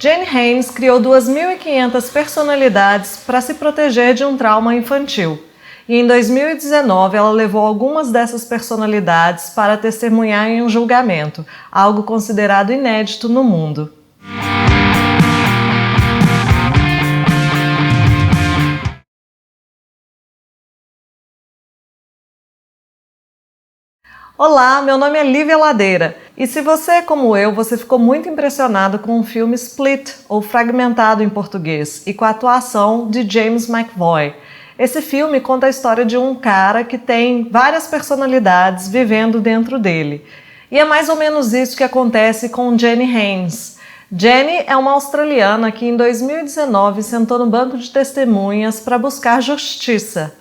Jenny Haynes criou 2.500 personalidades para se proteger de um trauma infantil. E em 2019 ela levou algumas dessas personalidades para testemunhar em um julgamento, algo considerado inédito no mundo. Olá, meu nome é Lívia Ladeira e se você é como eu, você ficou muito impressionado com o filme Split, ou Fragmentado em português, e com a atuação de James McAvoy. Esse filme conta a história de um cara que tem várias personalidades vivendo dentro dele. E é mais ou menos isso que acontece com Jenny Haynes. Jenny é uma australiana que em 2019 sentou no banco de testemunhas para buscar justiça.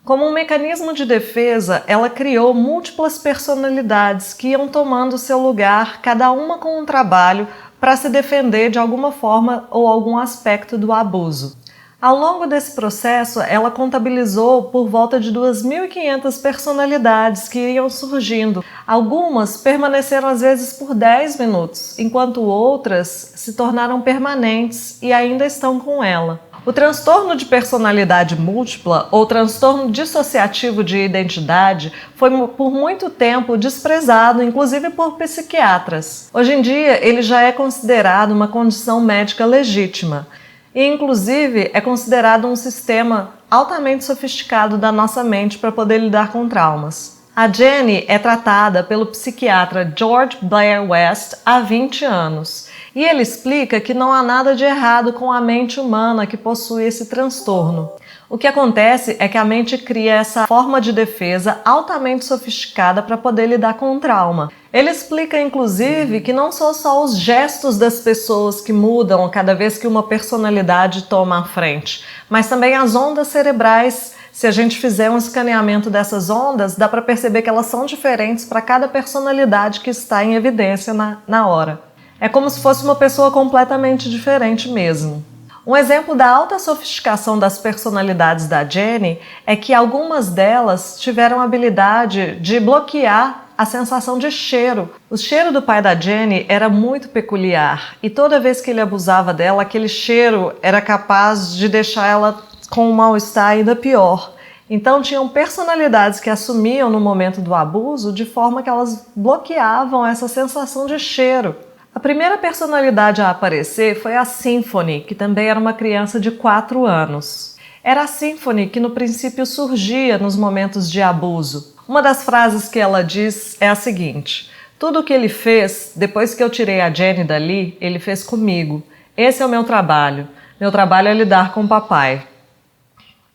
Como um mecanismo de defesa, ela criou múltiplas personalidades que iam tomando seu lugar, cada uma com um trabalho para se defender de alguma forma ou algum aspecto do abuso. Ao longo desse processo, ela contabilizou por volta de 2.500 personalidades que iam surgindo. Algumas permaneceram às vezes por 10 minutos, enquanto outras se tornaram permanentes e ainda estão com ela. O transtorno de personalidade múltipla, ou transtorno dissociativo de identidade, foi por muito tempo desprezado, inclusive por psiquiatras. Hoje em dia, ele já é considerado uma condição médica legítima e, inclusive, é considerado um sistema altamente sofisticado da nossa mente para poder lidar com traumas. A Jenny é tratada pelo psiquiatra George Blair West há 20 anos. E ele explica que não há nada de errado com a mente humana que possui esse transtorno. O que acontece é que a mente cria essa forma de defesa altamente sofisticada para poder lidar com o trauma. Ele explica, inclusive, que não são só os gestos das pessoas que mudam cada vez que uma personalidade toma a frente, mas também as ondas cerebrais. Se a gente fizer um escaneamento dessas ondas, dá para perceber que elas são diferentes para cada personalidade que está em evidência na hora. É como se fosse uma pessoa completamente diferente mesmo. Um exemplo da alta sofisticação das personalidades da Jenny é que algumas delas tiveram a habilidade de bloquear a sensação de cheiro. O cheiro do pai da Jenny era muito peculiar e toda vez que ele abusava dela, aquele cheiro era capaz de deixar ela com um mal-estar ainda pior. Então tinham personalidades que assumiam no momento do abuso de forma que elas bloqueavam essa sensação de cheiro. A primeira personalidade a aparecer foi a Symphony, que também era uma criança de 4 anos. Era a Symphony que no princípio surgia nos momentos de abuso. Uma das frases que ela diz é a seguinte: "Tudo o que ele fez, depois que eu tirei a Jenny dali, ele fez comigo. Esse é o meu trabalho. Meu trabalho é lidar com o papai."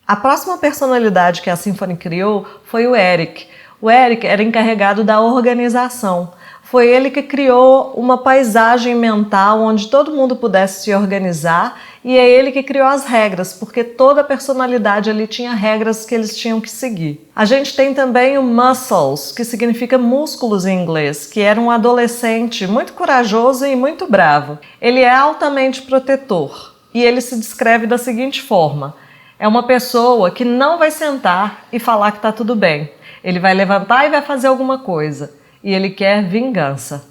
A próxima personalidade que a Symphony criou foi o Eric. O Eric era encarregado da organização. Foi ele que criou uma paisagem mental onde todo mundo pudesse se organizar e é ele que criou as regras, porque toda personalidade ali tinha regras que eles tinham que seguir. A gente tem também o Muscles, que significa músculos em inglês, que era um adolescente muito corajoso e muito bravo. Ele é altamente protetor e ele se descreve da seguinte forma: é uma pessoa que não vai sentar e falar que está tudo bem. Ele vai levantar e vai fazer alguma coisa. E ele quer vingança.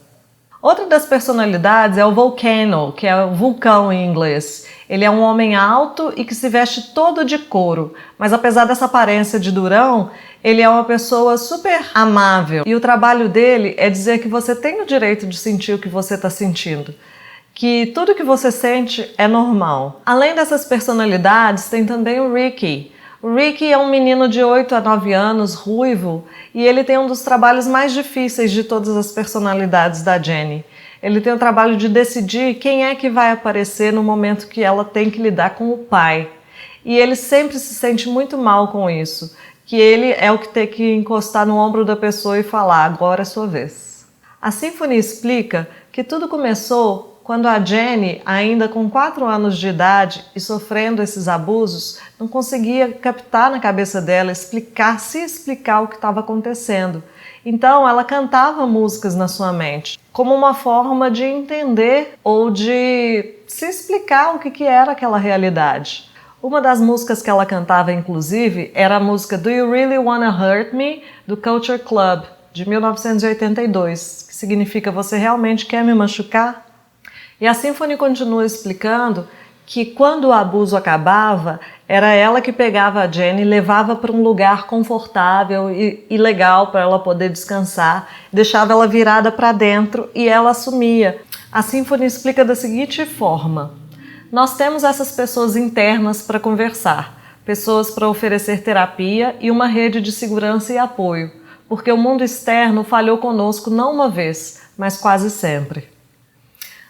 Outra das personalidades é o Volcano, que é o vulcão em inglês. Ele é um homem alto e que se veste todo de couro, mas apesar dessa aparência de durão, ele é uma pessoa super amável. E o trabalho dele é dizer que você tem o direito de sentir o que você está sentindo, que tudo que você sente é normal. Além dessas personalidades, tem também o Ricky. O Ricky é um menino de 8 a 9 anos, ruivo, e ele tem um dos trabalhos mais difíceis de todas as personalidades da Jenny. Ele tem o trabalho de decidir quem é que vai aparecer no momento que ela tem que lidar com o pai. E ele sempre se sente muito mal com isso, que ele é o que tem que encostar no ombro da pessoa e falar: agora é sua vez. A Symphony explica que tudo começou quando a Jenny, ainda com 4 anos de idade e sofrendo esses abusos, não conseguia captar na cabeça dela, se explicar o que estava acontecendo. Então ela cantava músicas na sua mente, como uma forma de entender ou de se explicar o que era aquela realidade. Uma das músicas que ela cantava, inclusive, era a música Do You Really Wanna Hurt Me? Do Culture Club, de 1982, que significa Você Realmente Quer Me Machucar? E a Symphony continua explicando que quando o abuso acabava, era ela que pegava a Jenny e levava para um lugar confortável e legal para ela poder descansar, deixava ela virada para dentro e ela assumia. A Symphony explica da seguinte forma: nós temos essas pessoas internas para conversar, pessoas para oferecer terapia e uma rede de segurança e apoio, porque o mundo externo falhou conosco não uma vez, mas quase sempre.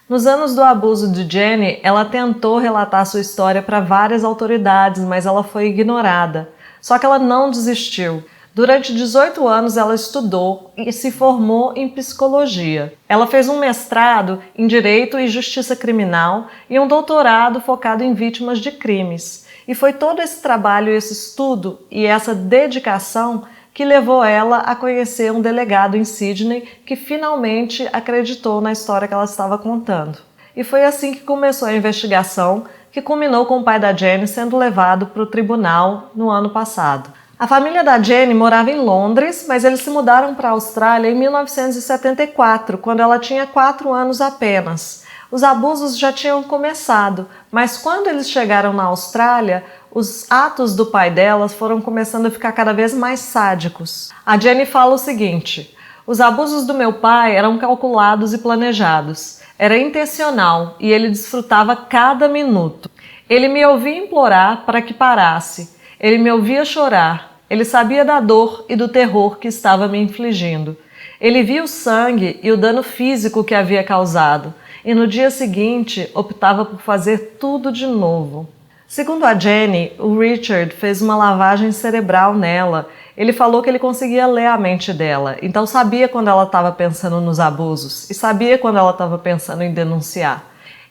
Nos anos do abuso de Jenny, ela tentou relatar sua história para várias autoridades, mas ela foi ignorada. Só que ela não desistiu. Durante 18 anos ela estudou e se formou em psicologia. Ela fez um mestrado em Direito e Justiça Criminal e um doutorado focado em vítimas de crimes. E foi todo esse trabalho, esse estudo e essa dedicação que levou ela a conhecer um delegado em Sydney que finalmente acreditou na história que ela estava contando. E foi assim que começou a investigação, que culminou com o pai da Jenny sendo levado para o tribunal no ano passado. A família da Jenny morava em Londres, mas eles se mudaram para a Austrália em 1974, quando ela tinha 4 anos apenas. Os abusos já tinham começado, mas quando eles chegaram na Austrália, os atos do pai delas foram começando a ficar cada vez mais sádicos. A Jenny fala o seguinte: os abusos do meu pai eram calculados e planejados. Era intencional e ele desfrutava cada minuto. Ele me ouvia implorar para que parasse. Ele me ouvia chorar. Ele sabia da dor e do terror que estava me infligindo. Ele via o sangue e o dano físico que havia causado. E no dia seguinte optava por fazer tudo de novo. Segundo a Jenny, o Richard fez uma lavagem cerebral nela. Ele falou que ele conseguia ler a mente dela, então sabia quando ela estava pensando nos abusos e sabia quando ela estava pensando em denunciar.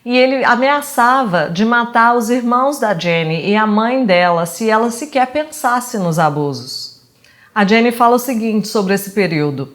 E ele ameaçava de matar os irmãos da Jenny e a mãe dela se ela sequer pensasse nos abusos. A Jenny fala o seguinte sobre esse período: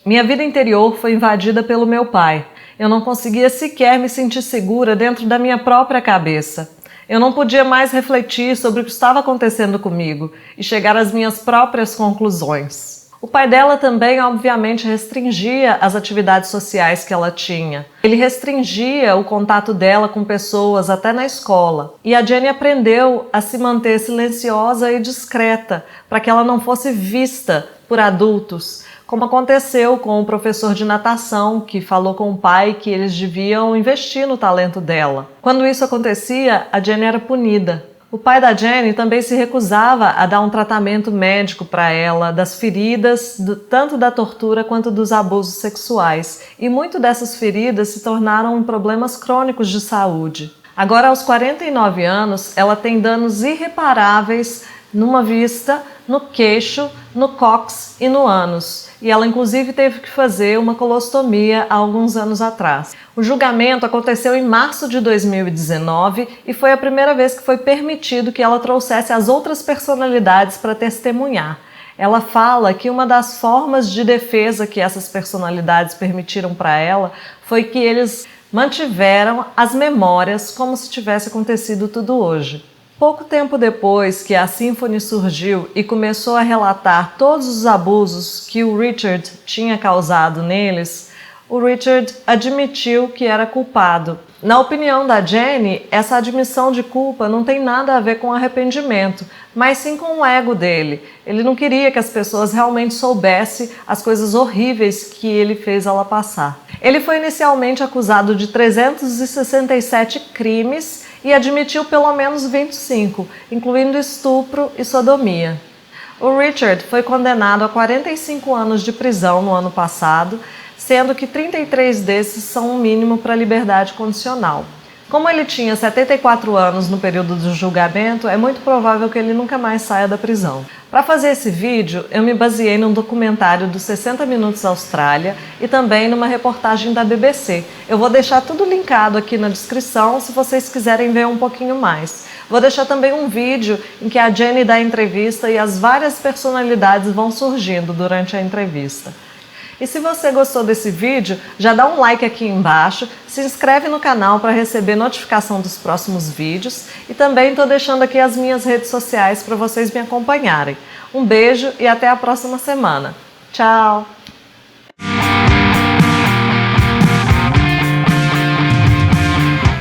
minha vida interior foi invadida pelo meu pai. Eu não conseguia sequer me sentir segura dentro da minha própria cabeça. Eu não podia mais refletir sobre o que estava acontecendo comigo e chegar às minhas próprias conclusões. O pai dela também, obviamente, restringia as atividades sociais que ela tinha. Ele restringia o contato dela com pessoas, até na escola. E a Jenny aprendeu a se manter silenciosa e discreta, para que ela não fosse vista por adultos, como aconteceu com o professor de natação, que falou com o pai que eles deviam investir no talento dela. Quando isso acontecia, a Jenny era punida. O pai da Jenny também se recusava a dar um tratamento médico para ela, das feridas, tanto da tortura quanto dos abusos sexuais. E muito dessas feridas se tornaram problemas crônicos de saúde. Agora, aos 49 anos, ela tem danos irreparáveis numa vista, no queixo, no cóccix e no ânus. E ela inclusive teve que fazer uma colostomia há alguns anos atrás. O julgamento aconteceu em março de 2019 e foi a primeira vez que foi permitido que ela trouxesse as outras personalidades para testemunhar. Ela fala que uma das formas de defesa que essas personalidades permitiram para ela foi que eles mantiveram as memórias como se tivesse acontecido tudo hoje. Pouco tempo depois que a Symphony surgiu e começou a relatar todos os abusos que o Richard tinha causado neles, o Richard admitiu que era culpado. Na opinião da Jenny, essa admissão de culpa não tem nada a ver com arrependimento, mas sim com o ego dele. Ele não queria que as pessoas realmente soubessem as coisas horríveis que ele fez ela passar. Ele foi inicialmente acusado de 367 crimes e admitiu pelo menos 25, incluindo estupro e sodomia. O Richard foi condenado a 45 anos de prisão no ano passado, sendo que 33 desses são um mínimo para liberdade condicional. Como ele tinha 74 anos no período do julgamento, é muito provável que ele nunca mais saia da prisão. Para fazer esse vídeo, eu me baseei num documentário dos 60 Minutos Austrália e também numa reportagem da BBC. Eu vou deixar tudo linkado aqui na descrição se vocês quiserem ver um pouquinho mais. Vou deixar também um vídeo em que a Jenny dá entrevista e as várias personalidades vão surgindo durante a entrevista. E se você gostou desse vídeo, já dá um like aqui embaixo, se inscreve no canal para receber notificação dos próximos vídeos e também estou deixando aqui as minhas redes sociais para vocês me acompanharem. Um beijo e até a próxima semana. Tchau!